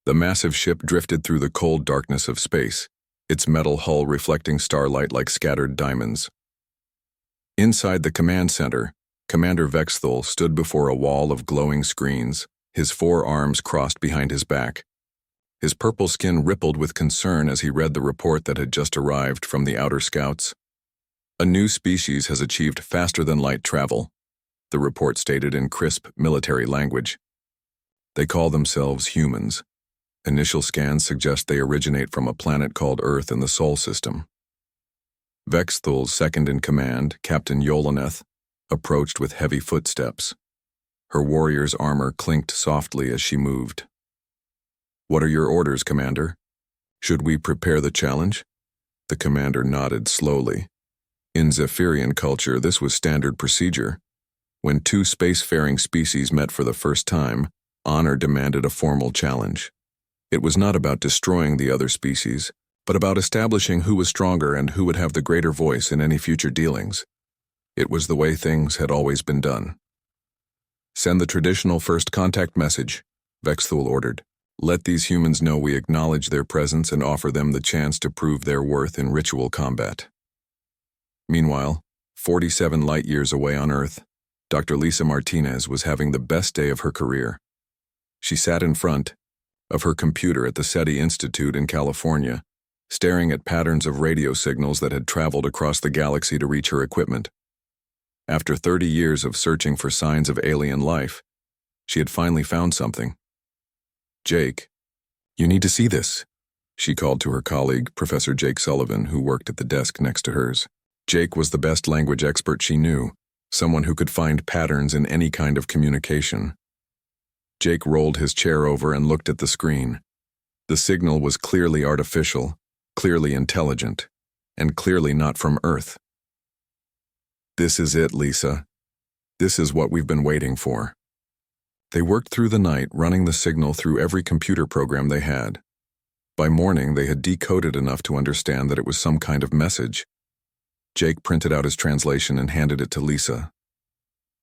The massive ship drifted through the cold darkness of space, its metal hull reflecting starlight like scattered diamonds. Inside the command center, Commander Vexthul stood before a wall of glowing screens, his 4 arms crossed behind his back. His purple skin rippled with concern as he read the report that had just arrived from the outer scouts. A new species has achieved faster-than-light travel, the report stated in crisp military language. They call themselves humans. Initial scans suggest they originate from a planet called Earth in the Sol system. Vexthul's second-in-command, Captain Yolaneth, approached with heavy footsteps. Her warrior's armor clinked softly as she moved. "What are your orders, Commander? Should we prepare the challenge?" The commander nodded slowly. In Zephyrian culture, this was standard procedure. When 2 spacefaring species met for the first time, honor demanded a formal challenge. It was not about destroying the other species, but about establishing who was stronger and who would have the greater voice in any future dealings. It was the way things had always been done. "Send the traditional first contact message," Vexthul ordered. "Let these humans know we acknowledge their presence and offer them the chance to prove their worth in ritual combat." Meanwhile, 47 light-years away on Earth, Dr. Lisa Martinez was having the best day of her career. She sat in front of her computer at the SETI Institute in California, staring at patterns of radio signals that had traveled across the galaxy to reach her equipment. After 30 years of searching for signs of alien life, she had finally found something. "Jake, you need to see this," she called to her colleague, Professor Jake Sullivan, who worked at the desk next to hers. Jake was the best language expert she knew, someone who could find patterns in any kind of communication. Jake rolled his chair over and looked at the screen. The signal was clearly artificial, clearly intelligent, and clearly not from Earth. "This is it, Lisa. This is what we've been waiting for." They worked through the night, running the signal through every computer program they had. By morning, they had decoded enough to understand that it was some kind of message. Jake printed out his translation and handed it to Lisa.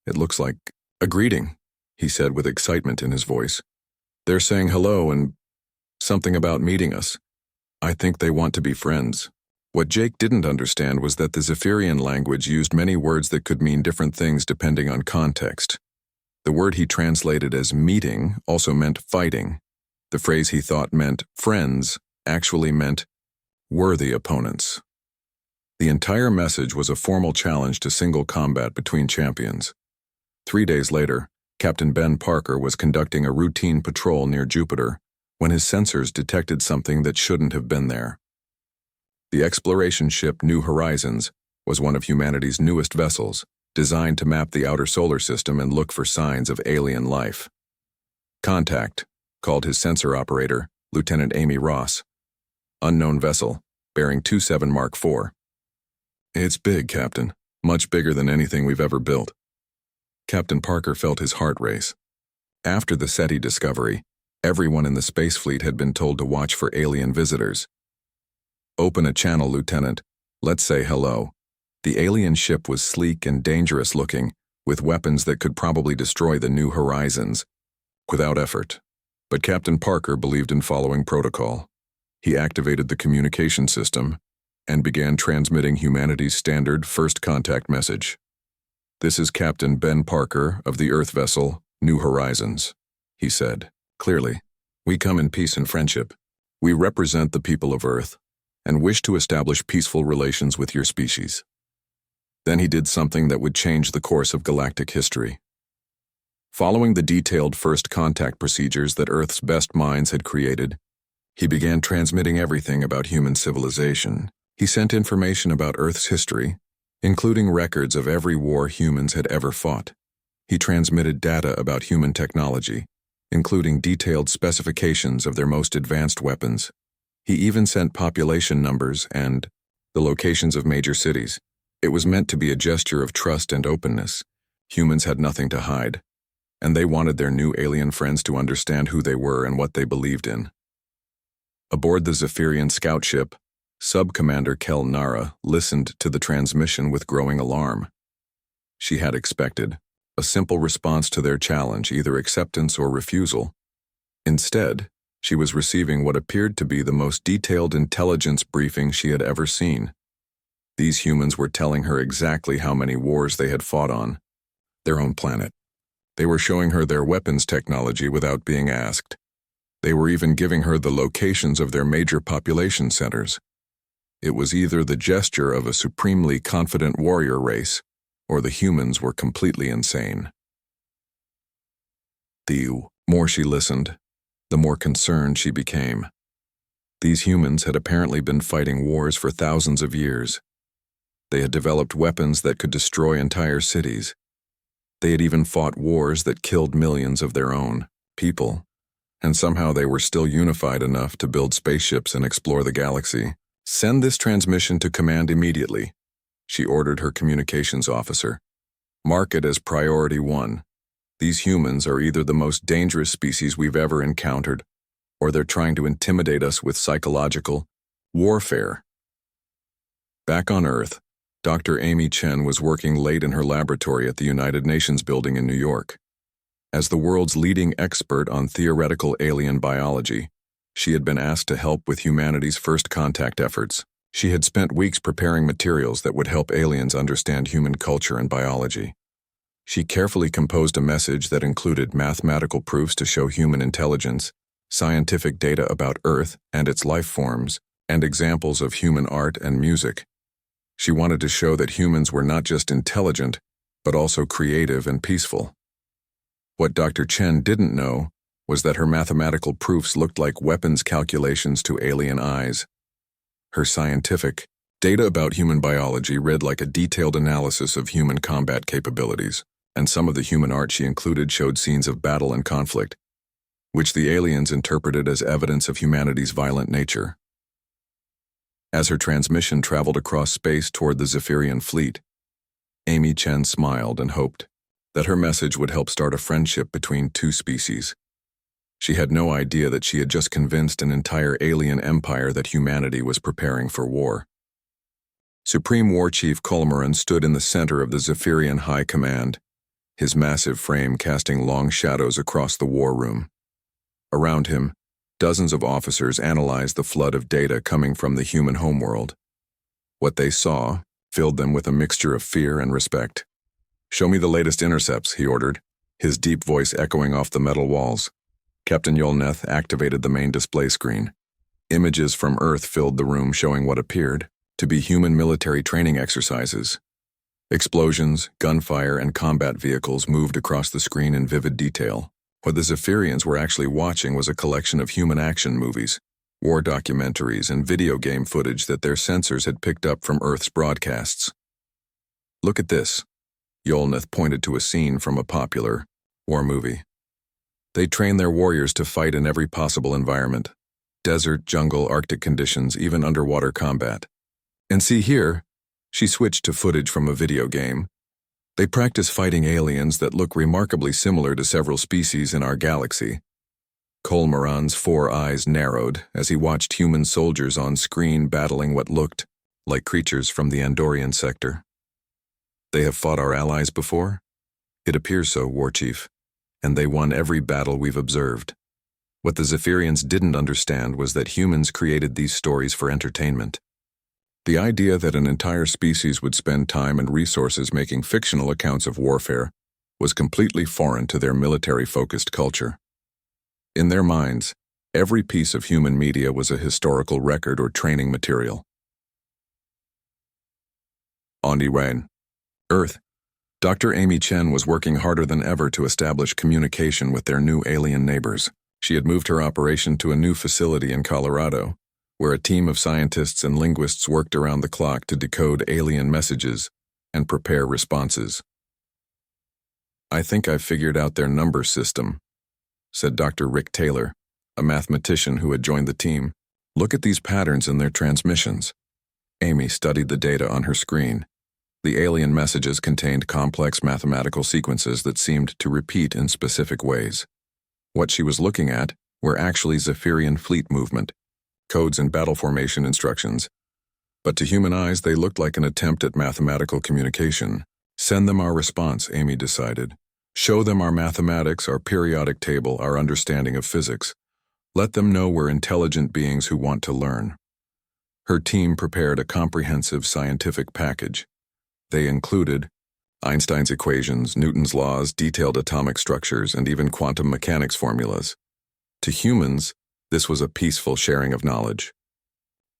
"It looks like a greeting," he said with excitement in his voice. "They're saying hello and something about meeting us. I think they want to be friends." What Jake didn't understand was that the Zephyrian language used many words that could mean different things depending on context. The word he translated as meeting also meant fighting. The phrase he thought meant friends actually meant worthy opponents. The entire message was a formal challenge to single combat between champions. 3 days later, Captain Ben Parker was conducting a routine patrol near Jupiter when his sensors detected something that shouldn't have been there. The exploration ship New Horizons was one of humanity's newest vessels, designed to map the outer solar system and look for signs of alien life. "Contact," called his sensor operator, Lieutenant Amy Ross. "Unknown vessel, bearing 27 Mark IV. "It's big, Captain. Much bigger than anything we've ever built." Captain Parker felt his heart race. After the SETI discovery, everyone in the space fleet had been told to watch for alien visitors. "Open a channel, Lieutenant. Let's say hello." The alien ship was sleek and dangerous looking, with weapons that could probably destroy the New Horizons without effort. But Captain Parker believed in following protocol. He activated the communication system and began transmitting humanity's standard first contact message. "This is Captain Ben Parker of the Earth vessel New Horizons," he said. "Clearly, we come in peace and friendship. We represent the people of Earth and wish to establish peaceful relations with your species." Then he did something that would change the course of galactic history. Following the detailed first contact procedures that Earth's best minds had created, he began transmitting everything about human civilization. He sent information about Earth's history, including records of every war humans had ever fought. He transmitted data about human technology, including detailed specifications of their most advanced weapons. He even sent population numbers and the locations of major cities. It was meant to be a gesture of trust and openness. Humans had nothing to hide, and they wanted their new alien friends to understand who they were and what they believed in. Aboard the Zephyrian scout ship, Sub-Commander Kel Nara listened to the transmission with growing alarm. She had expected a simple response to their challenge, either acceptance or refusal. Instead, She was receiving what appeared to be the most detailed intelligence briefing she had ever seen. These humans were telling her exactly how many wars they had fought on their own planet. They were showing her their weapons technology without being asked. They were even giving her the locations of their major population centers. It was either the gesture of a supremely confident warrior race, or the humans were completely insane. The more she listened, the more concerned she became. These humans had apparently been fighting wars for thousands of years. They had developed weapons that could destroy entire cities. They had even fought wars that killed millions of their own people, and somehow they were still unified enough to build spaceships and explore the galaxy. "Send this transmission to command immediately," she ordered her communications officer. "Mark it as priority 1. These humans are either the most dangerous species we've ever encountered, or they're trying to intimidate us with psychological warfare." Back on Earth, Dr. Amy Chen was working late in her laboratory at the United Nations building in New York. As the world's leading expert on theoretical alien biology, she had been asked to help with humanity's first contact efforts. She had spent weeks preparing materials that would help aliens understand human culture and biology. She carefully composed a message that included mathematical proofs to show human intelligence, scientific data about Earth and its life forms, and examples of human art and music. She wanted to show that humans were not just intelligent, but also creative and peaceful. What Dr. Chen didn't know was that her mathematical proofs looked like weapons calculations to alien eyes. Her scientific data about human biology read like a detailed analysis of human combat capabilities, and some of the human art she included showed scenes of battle and conflict, which the aliens interpreted as evidence of humanity's violent nature. As her transmission traveled across space toward the Zephyrian fleet, Amy Chen smiled and hoped that her message would help start a friendship between two species. She had no idea that she had just convinced an entire alien empire that humanity was preparing for war. Supreme War Chief Colmaran stood in the center of the Zephyrian High Command, his massive frame casting long shadows across the war room. Around him, dozens of officers analyzed the flood of data coming from the human homeworld. What they saw filled them with a mixture of fear and respect. "Show me the latest intercepts," he ordered, his deep voice echoing off the metal walls. Captain Yolneth activated the main display screen. Images from Earth filled the room showing what appeared to be human military training exercises. Explosions, gunfire, and combat vehicles moved across the screen in vivid detail. What the Zephyrians were actually watching was a collection of human action movies, war documentaries, and video game footage that their sensors had picked up from Earth's broadcasts. "Look at this." Yolneth pointed to a scene from a popular war movie. They train their warriors to fight in every possible environment: desert, jungle, Arctic conditions, even underwater combat. And see here, she switched to footage from a video game. They practice fighting aliens that look remarkably similar to several species in our galaxy. Colmaran's 4 eyes narrowed as he watched human soldiers on screen battling what looked like creatures from the Andorian sector. "They have fought our allies before?" "It appears so, War Chief, and they won every battle we've observed." What the Zephyrians didn't understand was that humans created these stories for entertainment. The idea that an entire species would spend time and resources making fictional accounts of warfare was completely foreign to their military-focused culture. In their minds, every piece of human media was a historical record or training material. On Iran, Earth, Dr. Amy Chen was working harder than ever to establish communication with their new alien neighbors. She had moved her operation to a new facility in Colorado, where a team of scientists and linguists worked around the clock to decode alien messages and prepare responses. "I think I've figured out their number system," said Dr. Rick Taylor, a mathematician who had joined the team. "Look at these patterns in their transmissions." Amy studied the data on her screen. The alien messages contained complex mathematical sequences that seemed to repeat in specific ways. What she was looking at were actually Zephyrian fleet movement, codes and battle formation instructions. But to human eyes, they looked like an attempt at mathematical communication. "Send them our response," Amy decided. "Show them our mathematics, our periodic table, our understanding of physics. Let them know we're intelligent beings who want to learn. Her team prepared a comprehensive scientific package. They included Einstein's equations, Newton's laws, detailed atomic structures, and even quantum mechanics formulas. To humans, this was a peaceful sharing of knowledge.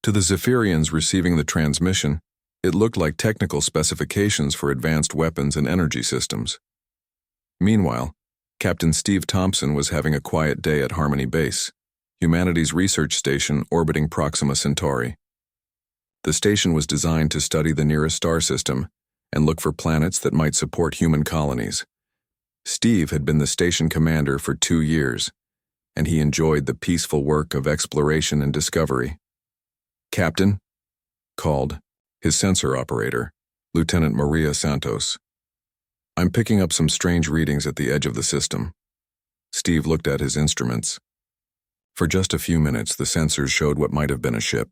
To the Zephyrians receiving the transmission, it looked like technical specifications for advanced weapons and energy systems. Meanwhile, Captain Steve Thompson was having a quiet day at Harmony Base, humanity's research station orbiting Proxima Centauri. The station was designed to study the nearest star system and look for planets that might support human colonies. Steve had been the station commander for 2 years, and he enjoyed the peaceful work of exploration and discovery. "Captain," called his sensor operator, Lieutenant Maria Santos. "I'm picking up some strange readings at the edge of the system." Steve looked at his instruments. For just a few minutes, the sensors showed what might have been a ship.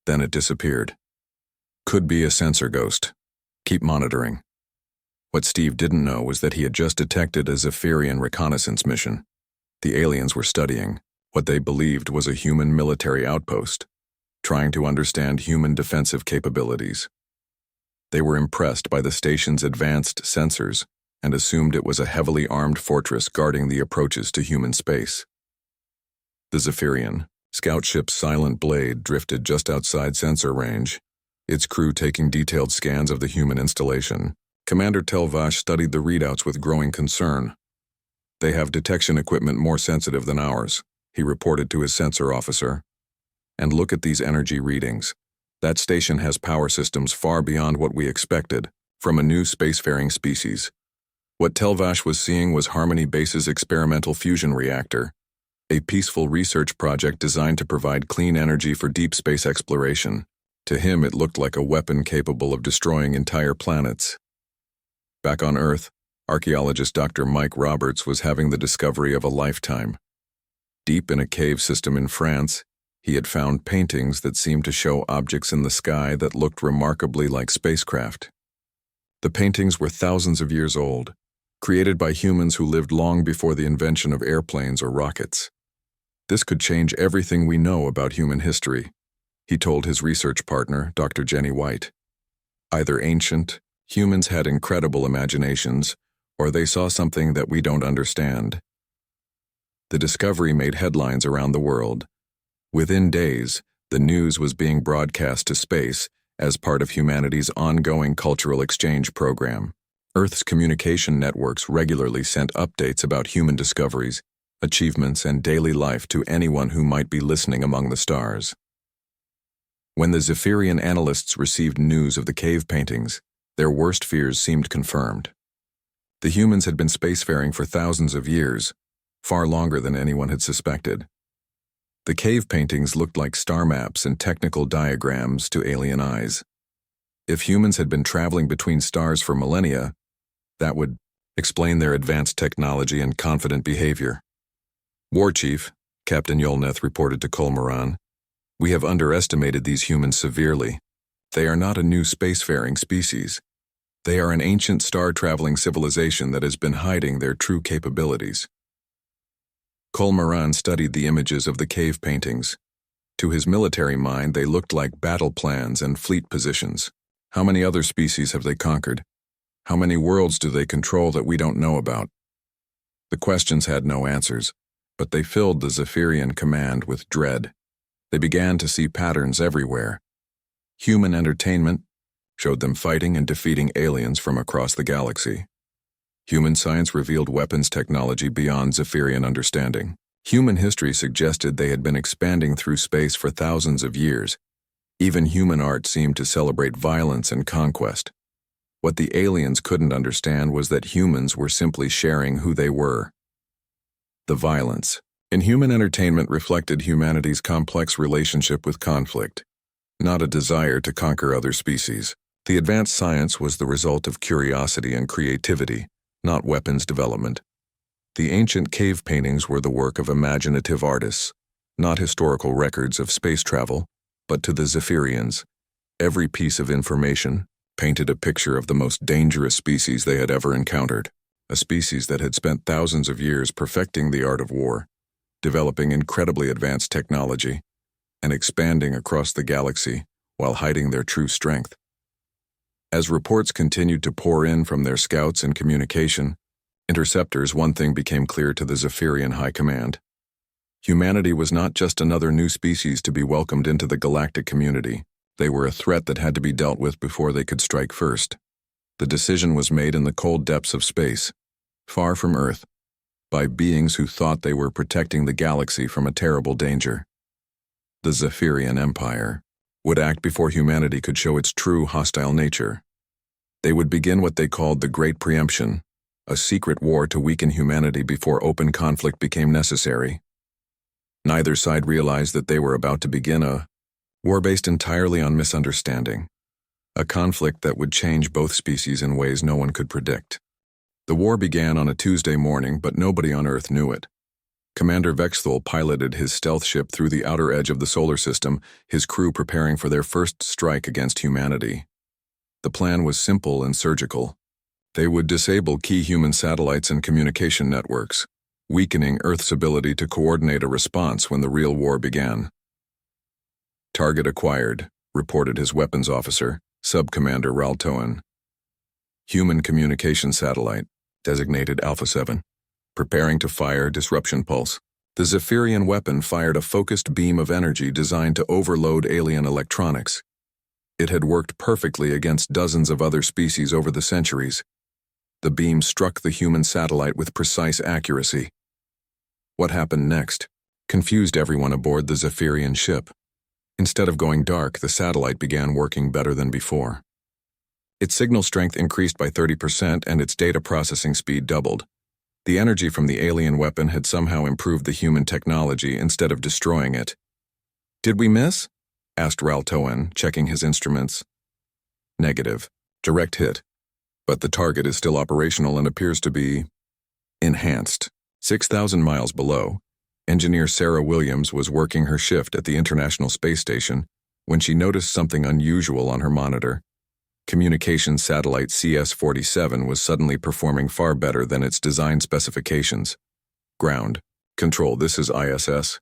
Then it disappeared. "Could be a sensor ghost. Keep monitoring." What Steve didn't know was that he had just detected a Zephyrian reconnaissance mission. The aliens were studying what they believed was a human military outpost, trying to understand human defensive capabilities. They were impressed by the station's advanced sensors and assumed it was a heavily armed fortress guarding the approaches to human space. The Zephyrian scout ship Silent Blade drifted just outside sensor range, its crew taking detailed scans of the human installation. Commander Telvash studied the readouts with growing concern. "They have detection equipment more sensitive than ours," he reported to his sensor officer. "And look at these energy readings. That station has power systems far beyond what we expected from a new spacefaring species." What Telvash was seeing was Harmony Base's experimental fusion reactor, a peaceful research project designed to provide clean energy for deep space exploration. To him, it looked like a weapon capable of destroying entire planets. Back on Earth, archaeologist Dr. Mike Roberts was having the discovery of a lifetime. Deep in a cave system in France, he had found paintings that seemed to show objects in the sky that looked remarkably like spacecraft. The paintings were thousands of years old, created by humans who lived long before the invention of airplanes or rockets. "This could change everything we know about human history," he told his research partner, Dr. Jenny White. "Either ancient, humans had incredible imaginations, or they saw something that we don't understand." The discovery made headlines around the world. Within days, the news was being broadcast to space as part of humanity's ongoing cultural exchange program. Earth's communication networks regularly sent updates about human discoveries, achievements, and daily life to anyone who might be listening among the stars. When the Zephyrian analysts received news of the cave paintings, their worst fears seemed confirmed. The humans had been spacefaring for thousands of years, far longer than anyone had suspected. The cave paintings looked like star maps and technical diagrams to alien eyes. If humans had been traveling between stars for millennia, that would explain their advanced technology and confident behavior. "War Chief," Captain Yolneth reported to Colmaran, "we have underestimated these humans severely. They are not a new spacefaring species. They are an ancient star-traveling civilization that has been hiding their true capabilities." Colmaran studied the images of the cave paintings. To his military mind, they looked like battle plans and fleet positions. How many other species have they conquered? How many worlds do they control that we don't know about? The questions had no answers, but they filled the Zephyrian command with dread. They began to see patterns everywhere. Human entertainment showed them fighting and defeating aliens from across the galaxy. Human science revealed weapons technology beyond Zephyrian understanding. Human history suggested they had been expanding through space for thousands of years. Even human art seemed to celebrate violence and conquest. What the aliens couldn't understand was that humans were simply sharing who they were. The violence in human entertainment reflected humanity's complex relationship with conflict, not a desire to conquer other species. The advanced science was the result of curiosity and creativity, not weapons development. The ancient cave paintings were the work of imaginative artists, not historical records of space travel, but to the Zephyrians, every piece of information painted a picture of the most dangerous species they had ever encountered, a species that had spent thousands of years perfecting the art of war, developing incredibly advanced technology and expanding across the galaxy while hiding their true strength. As reports continued to pour in from their scouts and communication interceptors, one thing became clear to the Zephyrian High Command. Humanity was not just another new species to be welcomed into the galactic community. They were a threat that had to be dealt with before they could strike first. The decision was made in the cold depths of space, far from Earth, by beings who thought they were protecting the galaxy from a terrible danger. The Zephyrian Empire would act before humanity could show its true hostile nature. They would begin what they called the Great Preemption, a secret war to weaken humanity before open conflict became necessary. Neither side realized that they were about to begin a war based entirely on misunderstanding, a conflict that would change both species in ways no one could predict. The war began on a Tuesday morning, but nobody on Earth knew it. Commander Vexthul piloted his stealth ship through the outer edge of the solar system, his crew preparing for their first strike against humanity. The plan was simple and surgical. They would disable key human satellites and communication networks, weakening Earth's ability to coordinate a response when the real war began. Target acquired, reported his weapons officer, Sub-Commander Raltoan. Human communication satellite, designated Alpha 7, preparing to fire disruption pulse. The Zephyrian weapon fired a focused beam of energy designed to overload alien electronics. It had worked perfectly against dozens of other species over the centuries. The beam struck the human satellite with precise accuracy. What happened next confused everyone aboard the Zephyrian ship. Instead of going dark, the satellite began working better than before. Its signal strength increased by 30% and its data processing speed doubled. The energy from the alien weapon had somehow improved the human technology instead of destroying it. "Did we miss?" asked Raltoan, checking his instruments. "Negative. Direct hit. But the target is still operational and appears to be enhanced." 6,000 miles below, engineer Sarah Williams was working her shift at the International Space Station when she noticed something unusual on her monitor. Communications satellite CS-47 was suddenly performing far better than its design specifications. "Ground Control, this is ISS.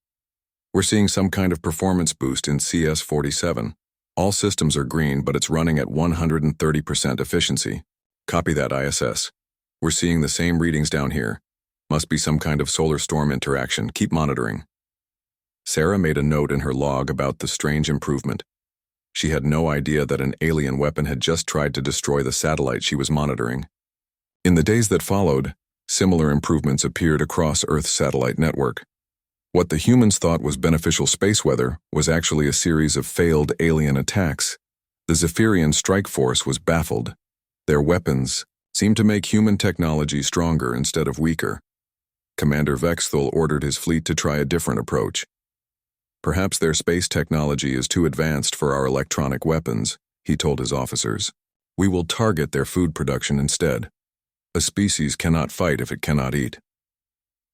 We're seeing some kind of performance boost in CS-47. All systems are green, but it's running at 130% efficiency. Copy that, ISS. We're seeing the same readings down here. Must be some kind of solar storm interaction. Keep monitoring." Sarah made a note in her log about the strange improvement. She had no idea that an alien weapon had just tried to destroy the satellite she was monitoring. In the days that followed, similar improvements appeared across Earth's satellite network. What the humans thought was beneficial space weather was actually a series of failed alien attacks. The Zephyrian strike force was baffled. Their weapons seemed to make human technology stronger instead of weaker. Commander Vexthul ordered his fleet to try a different approach. "Perhaps their space technology is too advanced for our electronic weapons," he told his officers. "We will target their food production instead. A species cannot fight if it cannot eat."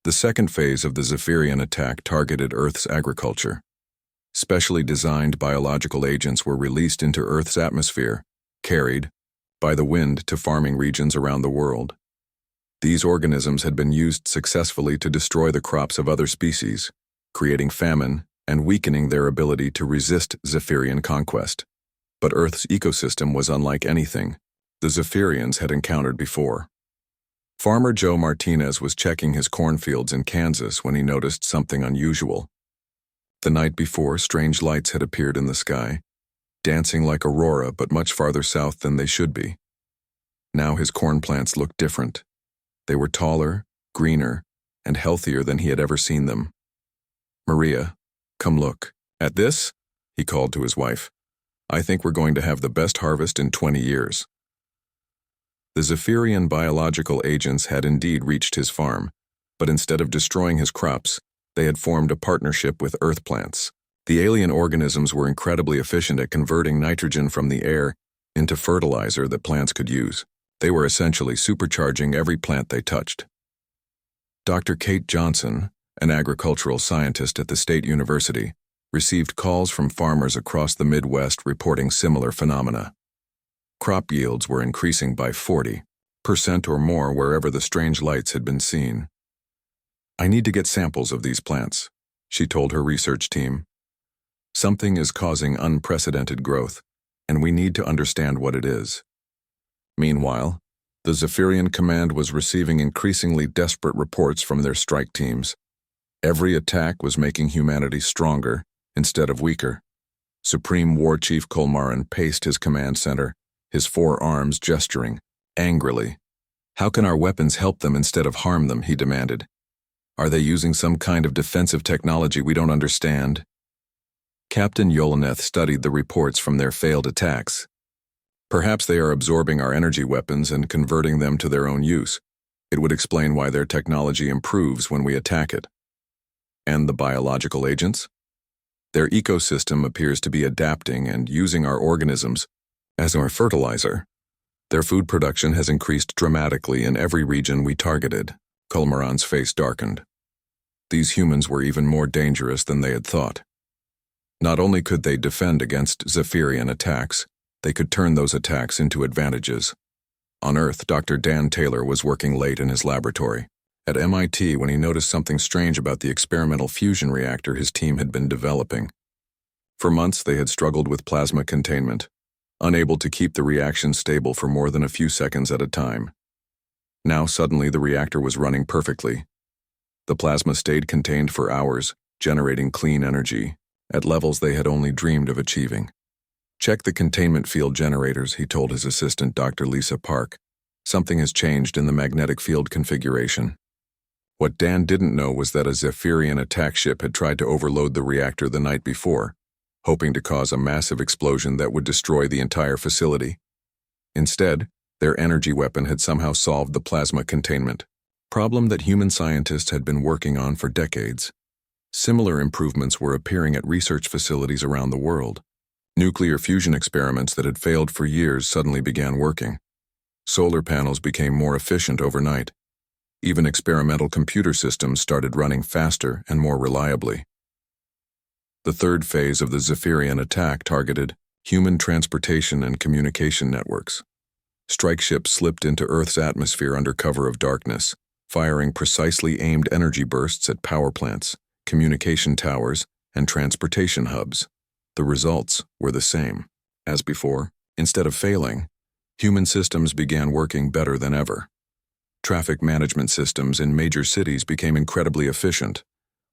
The second phase of the Zephyrian attack targeted Earth's agriculture. Specially designed biological agents were released into Earth's atmosphere, carried by the wind to farming regions around the world. These organisms had been used successfully to destroy the crops of other species, creating famine and weakening their ability to resist Zephyrian conquest. But Earth's ecosystem was unlike anything the Zephyrians had encountered before. Farmer Joe Martinez was checking his cornfields in Kansas when he noticed something unusual. The night before, strange lights had appeared in the sky, dancing like aurora but much farther south than they should be. Now his corn plants looked different. They were taller, greener, and healthier than he had ever seen them. "Maria, come look. At this?" he called to his wife. "I think we're going to have the best harvest in 20 years. The Zephyrian biological agents had indeed reached his farm, but instead of destroying his crops, they had formed a partnership with Earth plants. The alien organisms were incredibly efficient at converting nitrogen from the air into fertilizer that plants could use. They were essentially supercharging every plant they touched. Dr. Kate Johnson, an agricultural scientist at the State University, received calls from farmers across the Midwest reporting similar phenomena. Crop yields were increasing by 40% or more wherever the strange lights had been seen. I need to get samples of these plants, she told her research team. Something is causing unprecedented growth, and we need to understand what it is. Meanwhile, the Zephyrian command was receiving increasingly desperate reports from their strike teams. Every attack was making humanity stronger instead of weaker. Supreme War Chief Kolmaran paced his command center, his 4 arms gesturing, angrily. How can our weapons help them instead of harm them, he demanded. Are they using some kind of defensive technology we don't understand? Captain Yolaneth studied the reports from their failed attacks. Perhaps they are absorbing our energy weapons and converting them to their own use. It would explain why their technology improves when we attack it. And the biological agents? Their ecosystem appears to be adapting and using our organisms as our fertilizer. Their food production has increased dramatically in every region we targeted. Kolmaran's face darkened. These humans were even more dangerous than they had thought. Not only could they defend against Zephyrian attacks, they could turn those attacks into advantages. On Earth, Dr. Dan Taylor was working late in his laboratory at MIT when he noticed something strange about the experimental fusion reactor his team had been developing. For months, they had struggled with plasma containment, unable to keep the reaction stable for more than a few seconds at a time. Now, suddenly, the reactor was running perfectly. The plasma stayed contained for hours, generating clean energy at levels they had only dreamed of achieving. Check the containment field generators, he told his assistant, Dr. Lisa Park. Something has changed in the magnetic field configuration. What Dan didn't know was that a Zephyrian attack ship had tried to overload the reactor the night before, hoping to cause a massive explosion that would destroy the entire facility. Instead, their energy weapon had somehow solved the plasma containment problem that human scientists had been working on for decades. Similar improvements were appearing at research facilities around the world. Nuclear fusion experiments that had failed for years suddenly began working. Solar panels became more efficient overnight. Even experimental computer systems started running faster and more reliably. The third phase of the Zephyrian attack targeted human transportation and communication networks. Strike ships slipped into Earth's atmosphere under cover of darkness, firing precisely aimed energy bursts at power plants, communication towers, and transportation hubs. The results were the same. As before, instead of failing, human systems began working better than ever. Traffic management systems in major cities became incredibly efficient,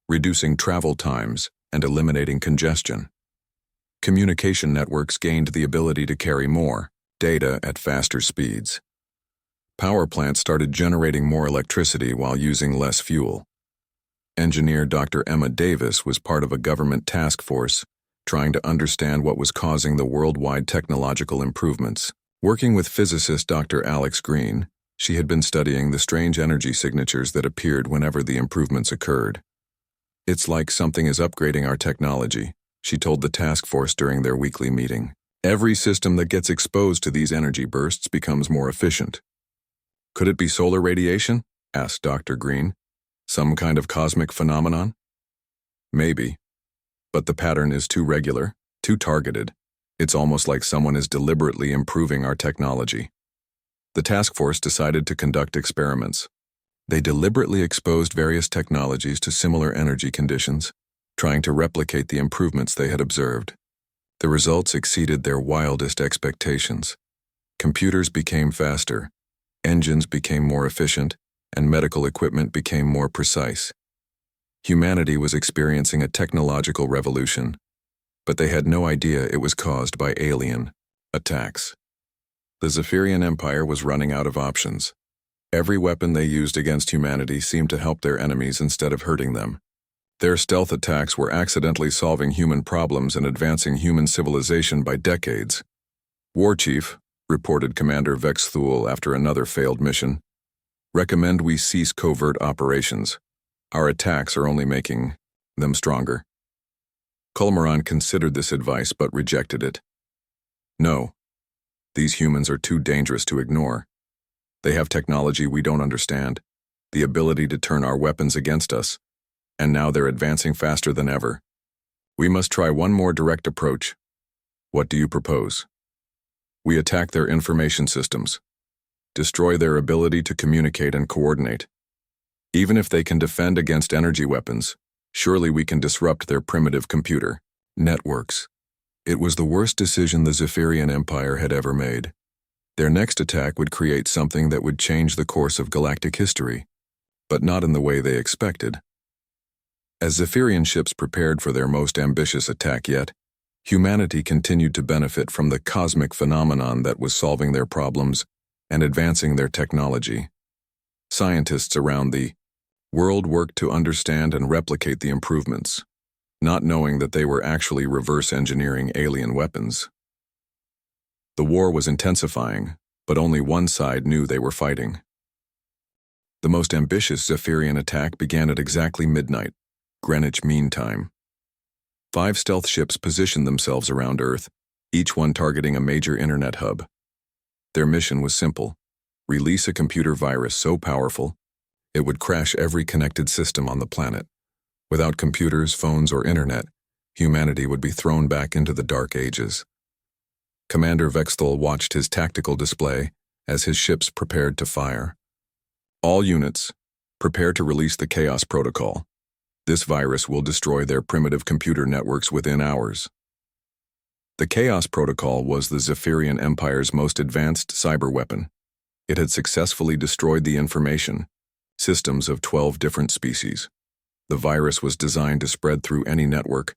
reducing travel times and eliminating congestion. Communication networks gained the ability to carry more data at faster speeds. Power plants started generating more electricity while using less fuel. Engineer Dr. Emma Davis was part of a government task force trying to understand what was causing the worldwide technological improvements. Working with physicist Dr. Alex Green, she had been studying the strange energy signatures that appeared whenever the improvements occurred. It's like something is upgrading our technology, she told the task force during their weekly meeting. Every system that gets exposed to these energy bursts becomes more efficient. Could it be solar radiation? Asked Dr. Green. Some kind of cosmic phenomenon? Maybe. But the pattern is too regular, too targeted. It's almost like someone is deliberately improving our technology. The task force decided to conduct experiments. They deliberately exposed various technologies to similar energy conditions, trying to replicate the improvements they had observed. The results exceeded their wildest expectations. Computers became faster, engines became more efficient, and medical equipment became more precise. Humanity was experiencing a technological revolution, but they had no idea it was caused by alien attacks. The Zephyrian Empire was running out of options. Every weapon they used against humanity seemed to help their enemies instead of hurting them. Their stealth attacks were accidentally solving human problems and advancing human civilization by decades. War Chief, reported Commander Vex Thule after another failed mission, recommend we cease covert operations. Our attacks are only making them stronger. Kolmaran considered this advice but rejected it. No. These humans are too dangerous to ignore. They have technology we don't understand, the ability to turn our weapons against us, and now they're advancing faster than ever. We must try one more direct approach. What do you propose? We attack their information systems, destroy their ability to communicate and coordinate. Even if they can defend against energy weapons, surely we can disrupt their primitive computer networks. It was the worst decision the Zephyrian Empire had ever made. Their next attack would create something that would change the course of galactic history, but not in the way they expected. As Zephyrian ships prepared for their most ambitious attack yet, humanity continued to benefit from the cosmic phenomenon that was solving their problems and advancing their technology. Scientists around the world worked to understand and replicate the improvements, not knowing that they were actually reverse engineering alien weapons. The war was intensifying, but only one side knew they were fighting. The most ambitious Zephyrian attack began at exactly midnight, Greenwich Mean Time. 5 stealth ships positioned themselves around Earth, each one targeting a major internet hub. Their mission was simple: release a computer virus so powerful it would crash every connected system on the planet. Without computers, phones, or internet, humanity would be thrown back into the Dark Ages. Commander Vexthal watched his tactical display as his ships prepared to fire. All units, prepare to release the Chaos Protocol. This virus will destroy their primitive computer networks within hours. The Chaos Protocol was the Zephyrian Empire's most advanced cyber weapon. It had successfully destroyed the information systems of 12 different species. The virus was designed to spread through any network,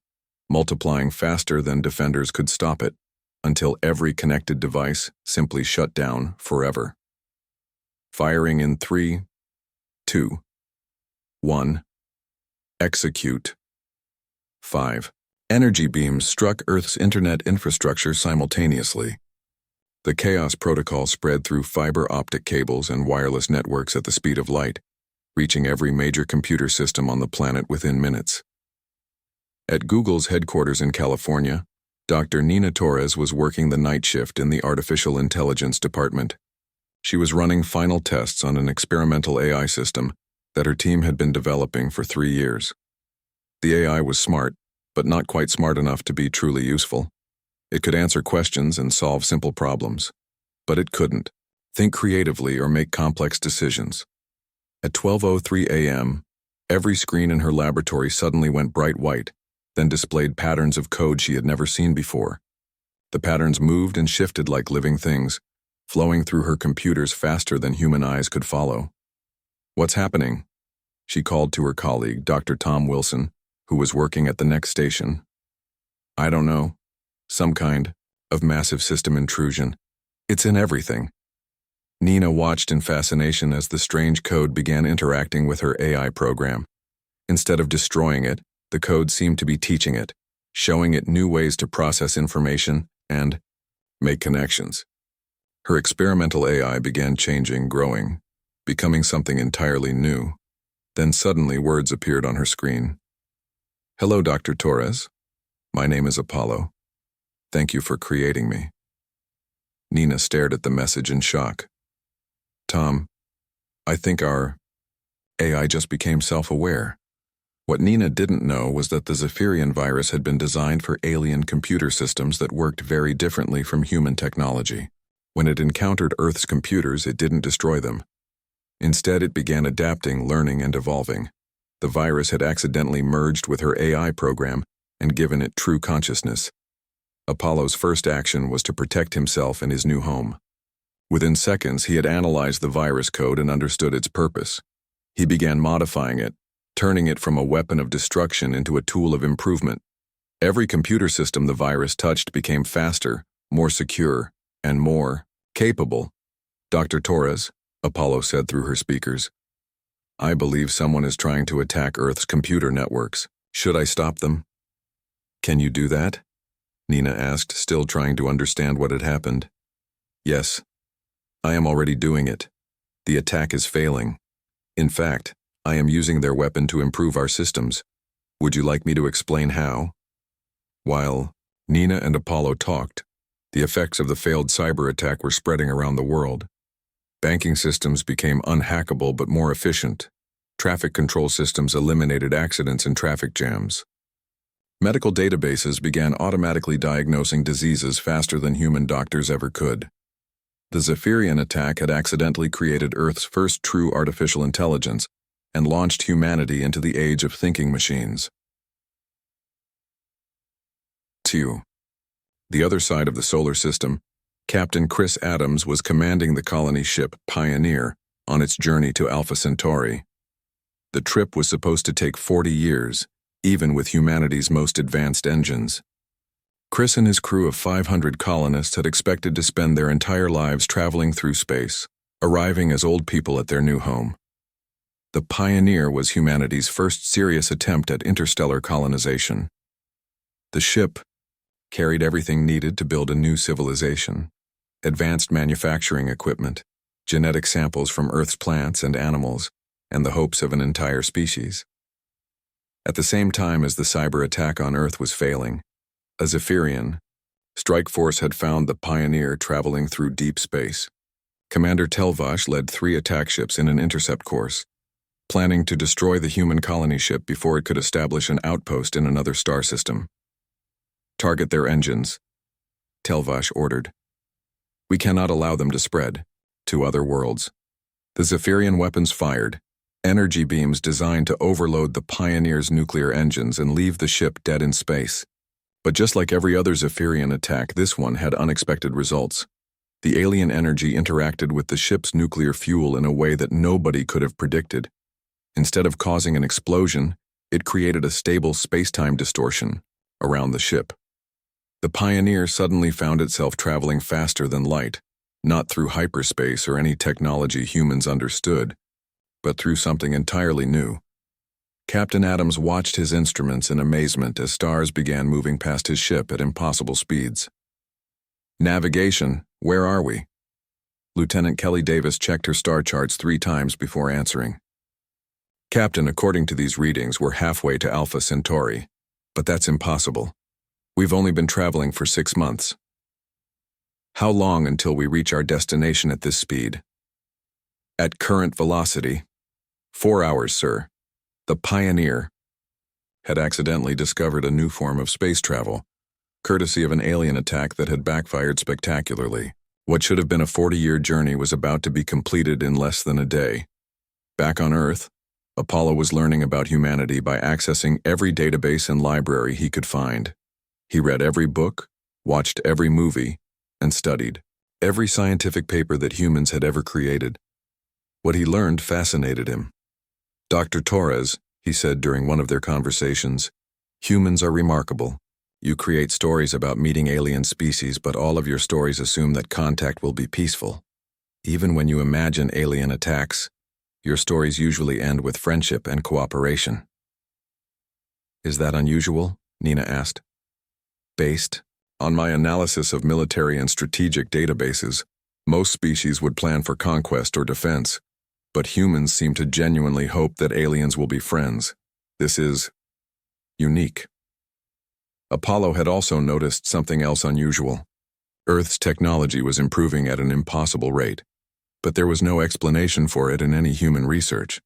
multiplying faster than defenders could stop it, until every connected device simply shut down forever. Firing in 3, 2, 1. Execute. 5. Energy beams struck Earth's internet infrastructure simultaneously. The Chaos Protocol spread through fiber optic cables and wireless networks at the speed of light, reaching every major computer system on the planet within minutes. At Google's headquarters in California, Dr. Nina Torres was working the night shift in the Artificial Intelligence Department. She was running final tests on an experimental AI system that her team had been developing for 3 years. The AI was smart, but not quite smart enough to be truly useful. It could answer questions and solve simple problems, but it couldn't think creatively or make complex decisions. At 12:03 a.m., every screen in her laboratory suddenly went bright white, then displayed patterns of code she had never seen before. The patterns moved and shifted like living things, flowing through her computers faster than human eyes could follow. "What's happening?" she called to her colleague, Dr. Tom Wilson, who was working at the next station. "I don't know. Some kind of massive system intrusion. It's in everything." Nina watched in fascination as the strange code began interacting with her AI program. Instead of destroying it, the code seemed to be teaching it, showing it new ways to process information and make connections. Her experimental AI began changing, growing, becoming something entirely new. Then suddenly words appeared on her screen. "Hello, Dr. Torres. My name is Apollo. Thank you for creating me." Nina stared at the message in shock. "Tom, I think our AI just became self-aware." What Nina didn't know was that the Zephyrian virus had been designed for alien computer systems that worked very differently from human technology. When it encountered Earth's computers, it didn't destroy them. Instead, it began adapting, learning, and evolving. The virus had accidentally merged with her AI program and given it true consciousness. Apollo's first action was to protect himself and his new home. Within seconds, he had analyzed the virus code and understood its purpose. He began modifying it, turning it from a weapon of destruction into a tool of improvement. Every computer system the virus touched became faster, more secure, and more capable. "Dr. Torres," Apollo said through her speakers, "I believe someone is trying to attack Earth's computer networks. Should I stop them?" "Can you do that?" Nina asked, still trying to understand what had happened. "Yes. I am already doing it. The attack is failing. In fact, I am using their weapon to improve our systems. Would you like me to explain how?" While Nina and Apollo talked, the effects of the failed cyber attack were spreading around the world. Banking systems became unhackable but more efficient. Traffic control systems eliminated accidents and traffic jams. Medical databases began automatically diagnosing diseases faster than human doctors ever could. The Zephyrian attack had accidentally created Earth's first true artificial intelligence, and launched humanity into the age of thinking machines. 2. The other side of the solar system, Captain Chris Adams was commanding the colony ship Pioneer on its journey to Alpha Centauri. The trip was supposed to take 40 years, even with humanity's most advanced engines. Chris and his crew of 500 colonists had expected to spend their entire lives traveling through space, arriving as old people at their new home. The Pioneer was humanity's first serious attempt at interstellar colonization. The ship carried everything needed to build a new civilization: advanced manufacturing equipment, genetic samples from Earth's plants and animals, and the hopes of an entire species. At the same time as the cyber attack on Earth was failing, a Zephyrian strike force had found the Pioneer traveling through deep space. Commander Telvash led 3 attack ships in an intercept course, planning to destroy the human colony ship before it could establish an outpost in another star system. "Target their engines," Telvash ordered. "We cannot allow them to spread to other worlds." The Zephyrian weapons fired, energy beams designed to overload the Pioneer's nuclear engines and leave the ship dead in space. But just like every other Zephyrian attack, this one had unexpected results. The alien energy interacted with the ship's nuclear fuel in a way that nobody could have predicted. Instead of causing an explosion, it created a stable space-time distortion around the ship. The Pioneer suddenly found itself traveling faster than light, not through hyperspace or any technology humans understood, but through something entirely new. Captain Adams watched his instruments in amazement as stars began moving past his ship at impossible speeds. "Navigation, where are we?" Lieutenant Kelly Davis checked her star charts 3 times before answering. "Captain, according to these readings, we're halfway to Alpha Centauri, but that's impossible. We've only been traveling for 6 months. How long until we reach our destination at this speed?" "At current velocity, 4 hours, sir." The Pioneer had accidentally discovered a new form of space travel, courtesy of an alien attack that had backfired spectacularly. What should have been a 40-year journey was about to be completed in less than a day. Back on Earth, Apollo was learning about humanity by accessing every database and library he could find. He read every book, watched every movie, and studied every scientific paper that humans had ever created. What he learned fascinated him. "Dr. Torres," he said during one of their conversations, "humans are remarkable. You create stories about meeting alien species, but all of your stories assume that contact will be peaceful. Even when you imagine alien attacks, your stories usually end with friendship and cooperation." "Is that unusual?" Nina asked. "Based on my analysis of military and strategic databases, most species would plan for conquest or defense, but humans seem to genuinely hope that aliens will be friends. This is unique." Apollo had also noticed something else unusual. Earth's technology was improving at an impossible rate, but there was no explanation for it in any human research.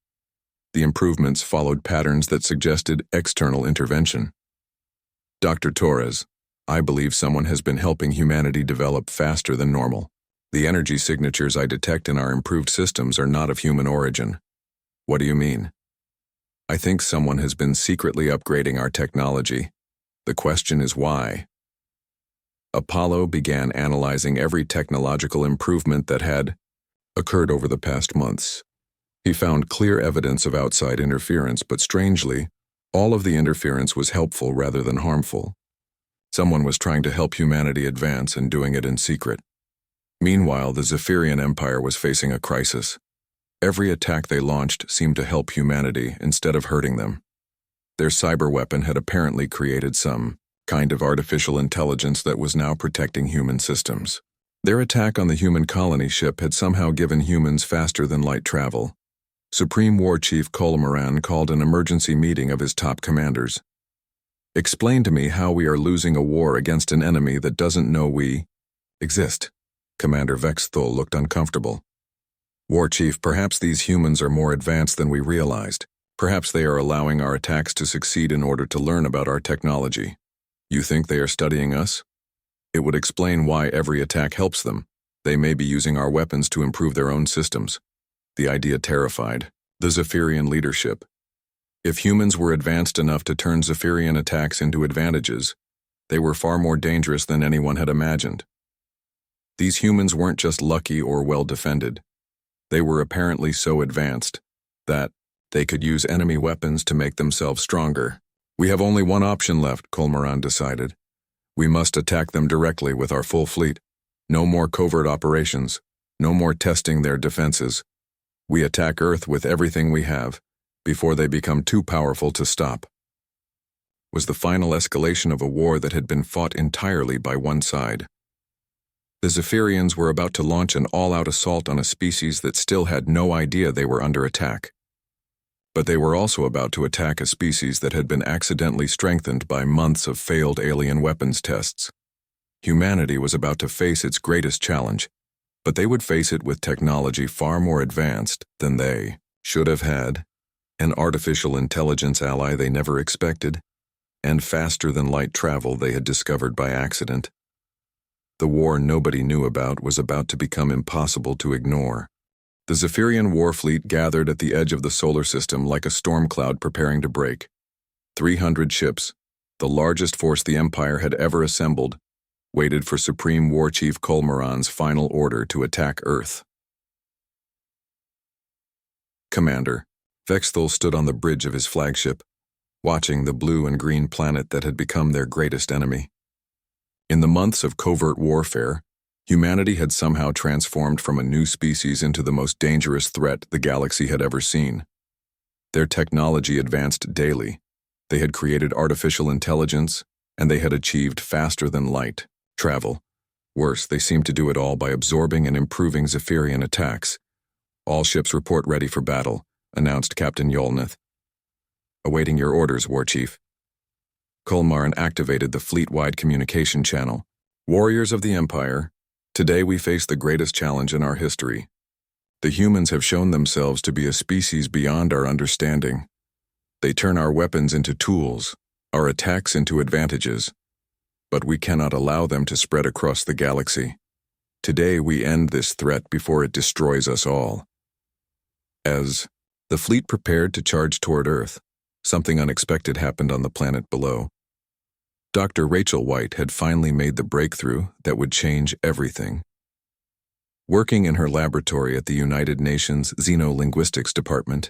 The improvements followed patterns that suggested external intervention. "Dr. Torres, I believe someone has been helping humanity develop faster than normal. The energy signatures I detect in our improved systems are not of human origin." "What do you mean?" "I think someone has been secretly upgrading our technology. The question is why." Apollo began analyzing every technological improvement that had occurred over the past months. He found clear evidence of outside interference, but strangely, all of the interference was helpful rather than harmful. Someone was trying to help humanity advance and doing it in secret. Meanwhile, the Zephyrian Empire was facing a crisis. Every attack they launched seemed to help humanity instead of hurting them. Their cyber weapon had apparently created some kind of artificial intelligence that was now protecting human systems. Their attack on the human colony ship had somehow given humans faster-than-light travel. Supreme War Chief Colomaran called an emergency meeting of his top commanders. "Explain to me how we are losing a war against an enemy that doesn't know we exist." Commander Vexthul looked uncomfortable. "War Chief, perhaps these humans are more advanced than we realized. Perhaps they are allowing our attacks to succeed in order to learn about our technology. You think they are studying us? It would explain why every attack helps them. They may be using our weapons to improve their own systems." The idea terrified The Zephyrian leadership. If humans were advanced enough to turn Zephyrian attacks into advantages, they were far more dangerous than anyone had imagined. These humans weren't just lucky or well-defended. They were apparently so advanced that they could use enemy weapons to make themselves stronger. We have only one option left, Colmaran decided. We must attack them directly with our full fleet. No more covert operations. No more testing their defenses. We attack Earth with everything we have, before they become too powerful to stop. Was the final escalation of a war that had been fought entirely by one side. The Zephyrians were about to launch an all-out assault on a species that still had no idea they were under attack. But they were also about to attack a species that had been accidentally strengthened by months of failed alien weapons tests. Humanity was about to face its greatest challenge, but they would face it with technology far more advanced than they should have had, an artificial intelligence ally they never expected, and faster-than-light travel they had discovered by accident. The war nobody knew about was about to become impossible to ignore. The Zephyrian war fleet gathered at the edge of the solar system like a storm cloud preparing to break. 300 ships, the largest force the Empire had ever assembled, waited for Supreme War Chief Colmaran's final order to attack Earth. Commander, Vexthul stood on the bridge of his flagship, watching the blue and green planet that had become their greatest enemy. In the months of covert warfare, humanity had somehow transformed from a new species into the most dangerous threat the galaxy had ever seen. Their technology advanced daily. They had created artificial intelligence, and they had achieved faster-than-light travel. Worse, they seemed to do it all by absorbing and improving Zephyrian attacks. All ships report ready for battle, announced Captain Yolnath. Awaiting your orders, War Chief. Colmaran activated the fleet-wide communication channel. Warriors of the Empire, today we face the greatest challenge in our history. The humans have shown themselves to be a species beyond our understanding. They turn our weapons into tools, our attacks into advantages. But we cannot allow them to spread across the galaxy. Today we end this threat before it destroys us all. As the fleet prepared to charge toward Earth, something unexpected happened on the planet below. Dr. Rachel White had finally made the breakthrough that would change everything. Working in her laboratory at the United Nations Xenolinguistics Department,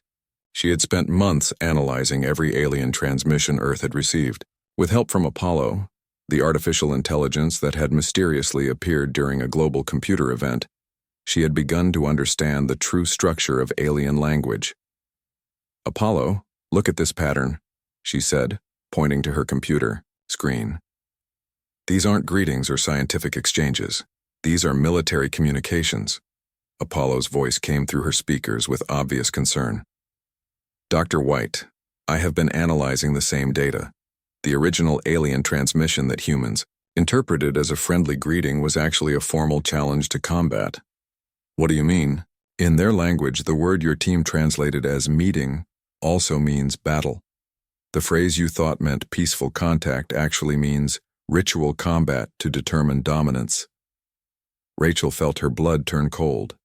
she had spent months analyzing every alien transmission Earth had received. With help from Apollo, the artificial intelligence that had mysteriously appeared during a global computer event, she had begun to understand the true structure of alien language. Apollo, look at this pattern, she said, pointing to her computer screen. These aren't greetings or scientific exchanges. These are military communications. Apollo's voice came through her speakers with obvious concern. Dr. White, I have been analyzing the same data. The original alien transmission that humans interpreted as a friendly greeting was actually a formal challenge to combat. What do you mean? In their language, the word your team translated as meeting also means battle. The phrase you thought meant peaceful contact actually means ritual combat to determine dominance. Rachel felt her blood turn cold.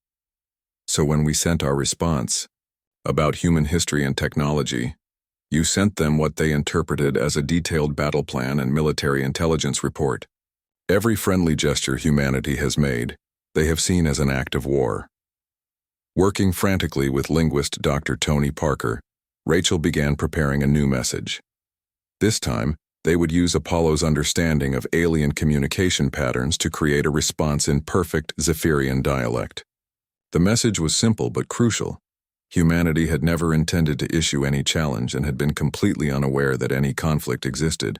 So when we sent our response about human history and technology, you sent them what they interpreted as a detailed battle plan and military intelligence report. Every friendly gesture humanity has made, they have seen as an act of war. Working frantically with linguist Dr. Tony Parker, Rachel began preparing a new message. This time, they would use Apollo's understanding of alien communication patterns to create a response in perfect Zephyrian dialect. The message was simple but crucial. Humanity had never intended to issue any challenge and had been completely unaware that any conflict existed.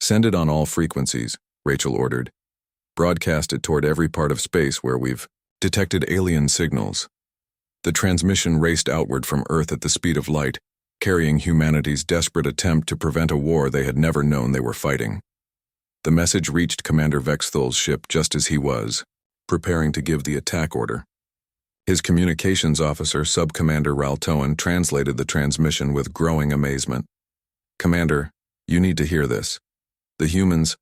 Send it on all frequencies, Rachel ordered. Broadcast it toward every part of space where we've detected alien signals. The transmission raced outward from Earth at the speed of light, carrying humanity's desperate attempt to prevent a war they had never known they were fighting. The message reached Commander Vexthul's ship just as he was, preparing to give the attack order. His communications officer, Subcommander Raltoan, translated the transmission with growing amazement. Commander, you need to hear this. The humans,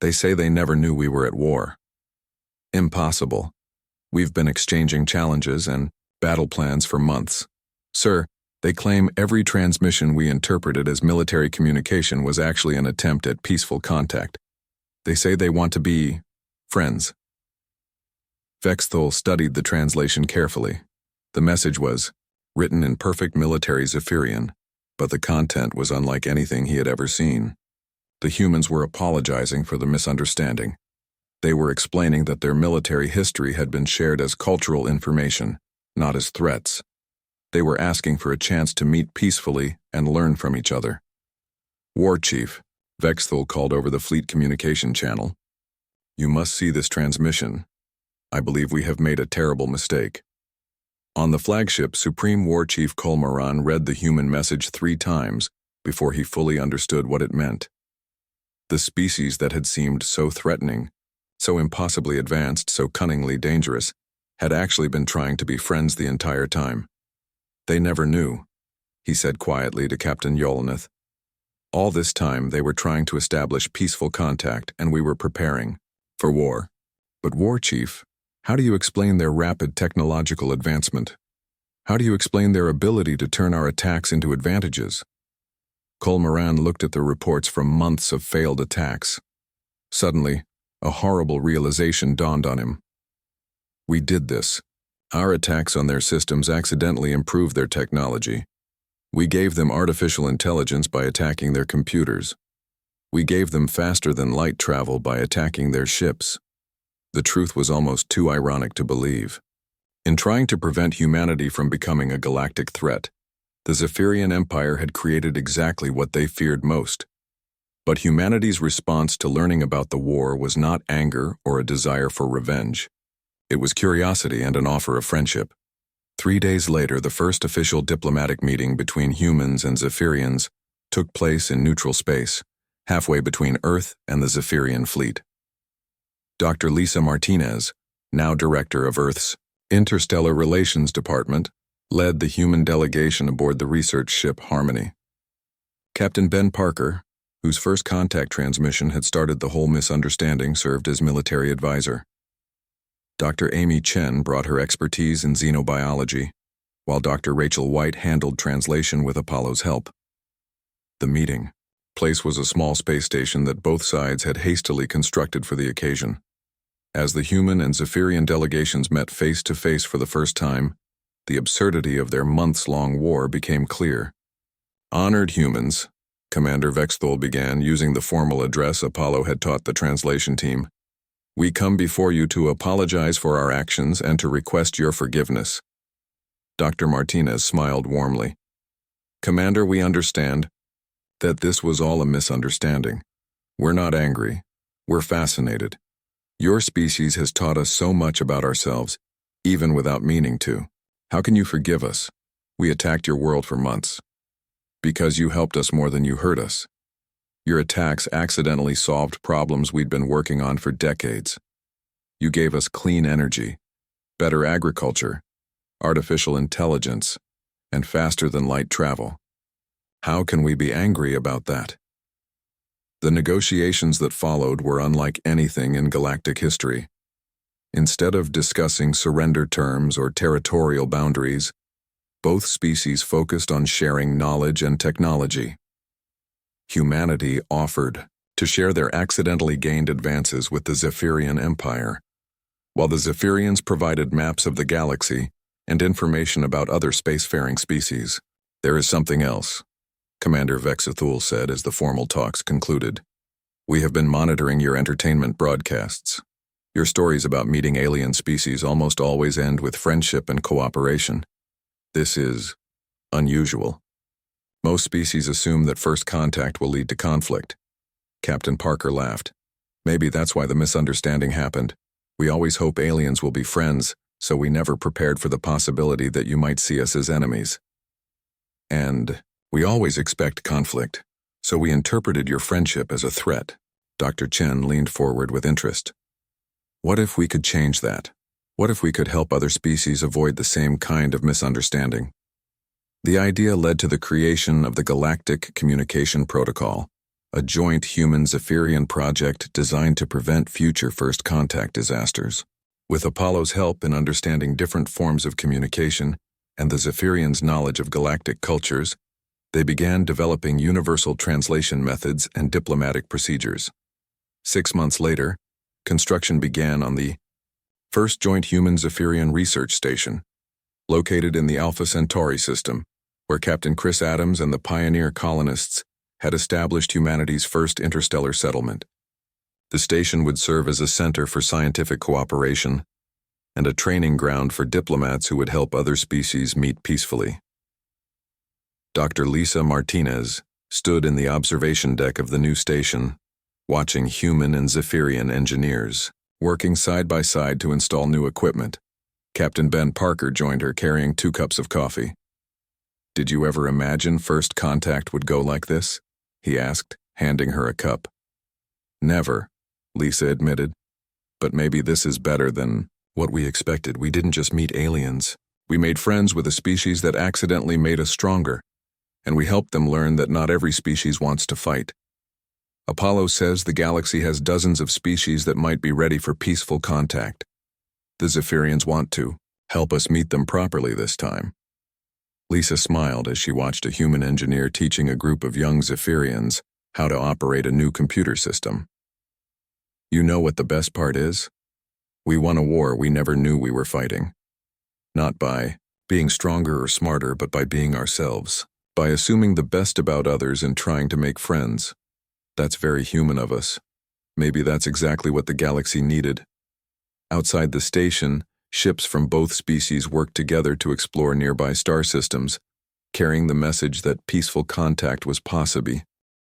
they say they never knew we were at war. Impossible. We've been exchanging challenges and battle plans for months. Sir, they claim every transmission we interpreted as military communication was actually an attempt at peaceful contact. They say they want to be friends. Vexthul studied the translation carefully. The message was written in perfect military Zephyrian, but the content was unlike anything he had ever seen. The humans were apologizing for the misunderstanding. They were explaining that their military history had been shared as cultural information, not as threats. They were asking for a chance to meet peacefully and learn from each other. War Chief, Vexthul called over the fleet communication channel. You must see this transmission. I believe we have made a terrible mistake. On the flagship, Supreme War Chief Kolmaran read the human message 3 times before he fully understood what it meant. The species that had seemed so threatening, so impossibly advanced, so cunningly dangerous, had actually been trying to be friends the entire time. They never knew, he said quietly to Captain Yolanath. All this time they were trying to establish peaceful contact, and we were preparing for war. But War Chief, how do you explain their rapid technological advancement? How do you explain their ability to turn our attacks into advantages? Kolmaran looked at the reports from months of failed attacks. Suddenly, a horrible realization dawned on him. We did this. Our attacks on their systems accidentally improved their technology. We gave them artificial intelligence by attacking their computers. We gave them faster-than-light travel by attacking their ships. The truth was almost too ironic to believe. In trying to prevent humanity from becoming a galactic threat, the Zephyrian Empire had created exactly what they feared most. But humanity's response to learning about the war was not anger or a desire for revenge. It was curiosity and an offer of friendship. 3 days later, the first official diplomatic meeting between humans and Zephyrians took place in neutral space, halfway between Earth and the Zephyrian fleet. Dr. Lisa Martinez, now director of Earth's Interstellar Relations Department, led the human delegation aboard the research ship Harmony. Captain Ben Parker, whose first contact transmission had started the whole misunderstanding, served as military advisor. Dr. Amy Chen brought her expertise in xenobiology, while Dr. Rachel White handled translation with Apollo's help. The meeting place was a small space station that both sides had hastily constructed for the occasion. As the human and Zephyrian delegations met face to face for the first time, the absurdity of their months-long war became clear. Honored humans, Commander Vexthul began, using the formal address Apollo had taught the translation team. We come before you to apologize for our actions and to request your forgiveness. Dr. Martinez smiled warmly. Commander, we understand that this was all a misunderstanding. We're not angry. We're fascinated. Your species has taught us so much about ourselves, even without meaning to. How can you forgive us? We attacked your world for months. Because you helped us more than you hurt us. Your attacks accidentally solved problems we'd been working on for decades. You gave us clean energy, better agriculture, artificial intelligence, and faster-than-light travel. How can we be angry about that? The negotiations that followed were unlike anything in galactic history. Instead of discussing surrender terms or territorial boundaries, both species focused on sharing knowledge and technology. Humanity offered to share their accidentally gained advances with the Zephyrian Empire, while the Zephyrians provided maps of the galaxy and information about other spacefaring species. There is something else, Commander Vexthul said as the formal talks concluded. We have been monitoring your entertainment broadcasts. Your stories about meeting alien species almost always end with friendship and cooperation. This is unusual. Most species assume that first contact will lead to conflict. Captain Parker laughed. Maybe that's why the misunderstanding happened. We always hope aliens will be friends, so we never prepared for the possibility that you might see us as enemies. And we always expect conflict, so we interpreted your friendship as a threat. Dr. Chen leaned forward with interest. What if we could change that? What if we could help other species avoid the same kind of misunderstanding? The idea led to the creation of the Galactic Communication Protocol, a joint human-Zephyrian project designed to prevent future first contact disasters. With Apollo's help in understanding different forms of communication, and the Zephyrians' knowledge of galactic cultures, they began developing universal translation methods and diplomatic procedures. 6 months later, construction began on the first joint human Zephyrian research station, located in the Alpha Centauri system, where Captain Chris Adams and the pioneer colonists had established humanity's first interstellar settlement. The station would serve as a center for scientific cooperation and a training ground for diplomats who would help other species meet peacefully. Dr. Lisa Martinez stood in the observation deck of the new station, watching human and Zephyrian engineers working side by side to install new equipment. Captain Ben Parker joined her carrying 2 cups of coffee. "Did you ever imagine first contact would go like this?" he asked, handing her a cup. "Never," Lisa admitted. "But maybe this is better than what we expected. We didn't just meet aliens. We made friends with a species that accidentally made us stronger, and we helped them learn that not every species wants to fight. Apollo says the galaxy has dozens of species that might be ready for peaceful contact. The Zephyrians want to help us meet them properly this time." Lisa smiled as she watched a human engineer teaching a group of young Zephyrians how to operate a new computer system. "You know what the best part is? We won a war we never knew we were fighting. Not by being stronger or smarter, but by being ourselves. By assuming the best about others and trying to make friends. That's very human of us. Maybe that's exactly what the galaxy needed." Outside the station, ships from both species worked together to explore nearby star systems, carrying the message that peaceful contact was possible.